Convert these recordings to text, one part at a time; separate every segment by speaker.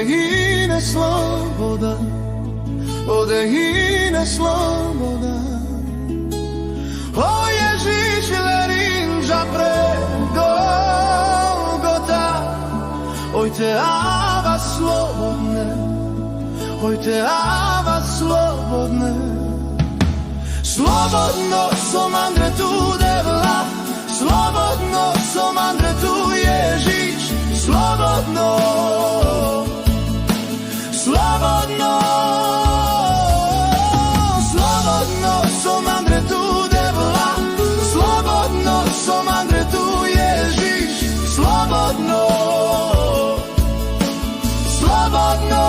Speaker 1: odehine sloboda, odehine sloboda. O Ježiš, verím, že pre Golgota, oj te Ava slobodné, oj te Ava slobodné. Slobodno som Andre tu devla, slobodno som Andre tu Ježiš, slobodno, slobodno, slobodno som Andre tu devla, slobodno som Andre tu Ježiš, slobodno, slobodno.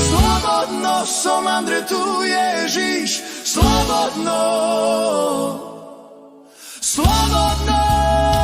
Speaker 1: Slobodno som Andre tu Ježiš, slobodno, slobodno.